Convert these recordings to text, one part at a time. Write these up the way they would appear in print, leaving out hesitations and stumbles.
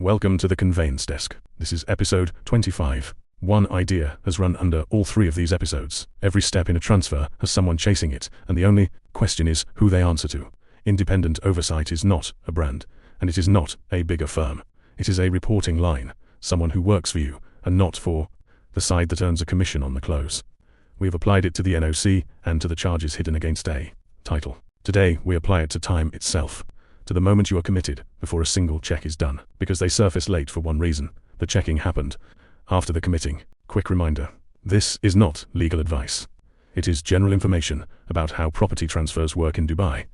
Welcome to the Conveyance Desk. This is episode 25. One idea has run under all three of these episodes. Every step in a transfer has someone chasing it, and the only question is who they answer to. Independent oversight is not a brand, and it is not a bigger firm. It is a reporting line, someone who works for you, and not for the side that earns a commission on the close. We have applied it to the NOC and to the charges hidden against a title. Today, we apply it to time itself, to the moment you are committed before a single check is done, because they surface late for one reason. The checking happened after the committing. Quick reminder, this is not legal advice. It is general information about how property transfers work in Dubai.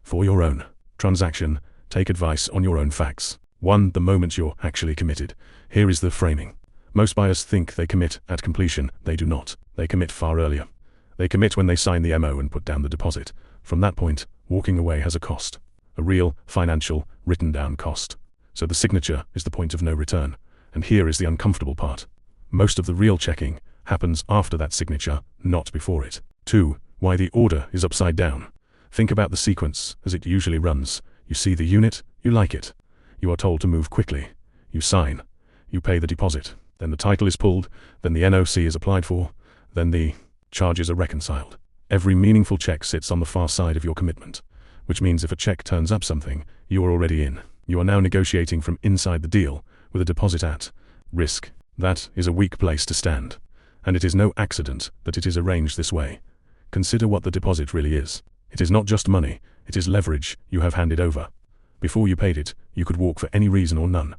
For your own transaction, take advice on your own facts. 1. The moment you're actually committed. Here is the framing. Most buyers think they commit at completion. They do not. They commit far earlier. They commit when they sign the MO and put down the deposit. From that point, walking away has a cost. A real, financial, written down cost. So the signature is the point of no return. And here is the uncomfortable part. Most of the real checking happens after that signature, not before it. 2. Why the order is upside down. Think about the sequence as it usually runs. You see the unit, you like it. You are told to move quickly. You sign. You pay the deposit. Then the title is pulled. Then the NOC is applied for. Then the charges are reconciled. Every meaningful check sits on the far side of your commitment, which means if a check turns up something, you are already in. You are now negotiating from inside the deal with a deposit at risk. That is a weak place to stand. And it is no accident that it is arranged this way. Consider what the deposit really is. It is not just money, it is leverage you have handed over. Before you paid it, you could walk for any reason or none.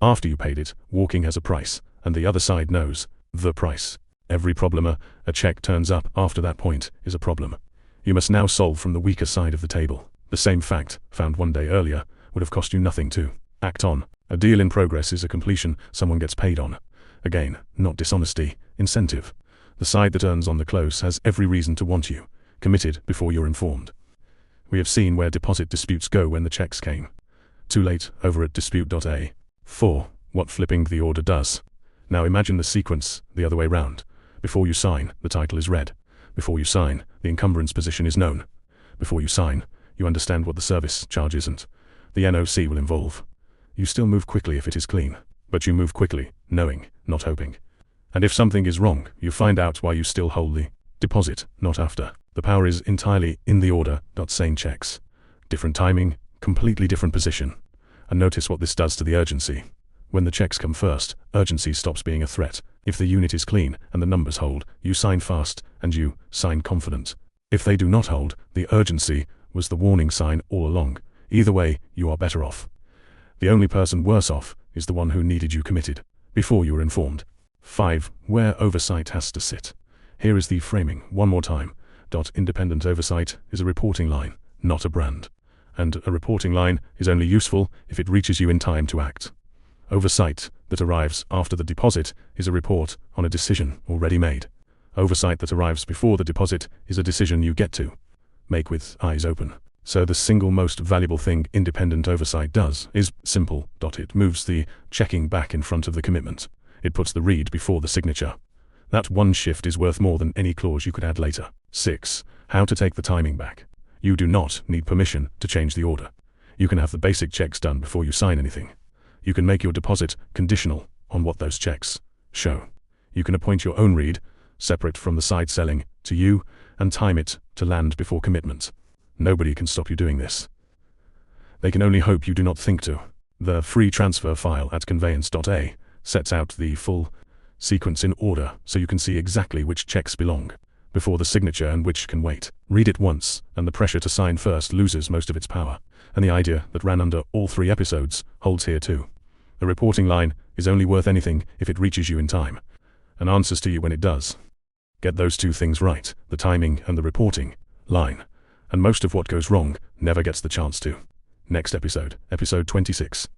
After you paid it, walking has a price, and the other side knows the price. Every problem a check turns up after that point is a problem. You must now solve from the weaker side of the table. The same fact, found one day earlier, would have cost you nothing to act on. A deal in progress is a completion someone gets paid on. Again, not dishonesty, incentive. The side that earns on the close has every reason to want you committed before you're informed. We have seen where deposit disputes go when the checks came too late over at dispute.ae. 4. What flipping the order does. Now imagine the sequence the other way round. Before you sign, the title is read. Before you sign, the encumbrance position is known. Before you sign, you understand what the service charge isn't. The NOC will involve. You still move quickly if it is clean, but you move quickly, knowing, not hoping. And if something is wrong, you find out why you still hold the deposit, not after. The power is entirely in the order. Same checks. Different timing, completely different position. And notice what this does to the urgency. When the checks come first, urgency stops being a threat. If the unit is clean and the numbers hold, you sign fast and you sign confident. If they do not hold, the urgency was the warning sign all along. Either way, you are better off. The only person worse off is the one who needed you committed before you were informed. 5. Where oversight has to sit. Here is the framing one more time. Independent oversight is a reporting line, not a brand. And a reporting line is only useful if it reaches you in time to act. Oversight that arrives after the deposit is a report on a decision already made. Oversight that arrives before the deposit is a decision you get to make with eyes open. So the single most valuable thing independent oversight does is simple. It moves the checking back in front of the commitment. It puts the read before the signature. That one shift is worth more than any clause you could add later. 6. How to take the timing back. You do not need permission to change the order. You can have the basic checks done before you sign anything. You can make your deposit conditional on what those checks show. You can appoint your own read, separate from the side selling, to you, and time it to land before commitment. Nobody can stop you doing this. They can only hope you do not think to. The free transfer file at conveyance.ae sets out the full sequence in order so you can see exactly which checks belong before the signature and which can wait. Read it once, and the pressure to sign first loses most of its power. And the idea that ran under all three episodes holds here too. The reporting line is only worth anything if it reaches you in time, and answers to you when it does. Get those two things right, the timing and the reporting line, and most of what goes wrong never gets the chance to. Next episode, episode 26.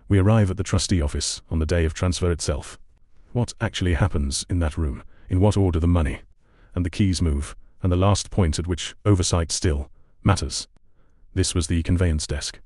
We arrive at the trustee office on the day of transfer itself. What actually happens in that room, in what order the money and the keys move, and the last point at which oversight still matters. This was the Conveyance Desk.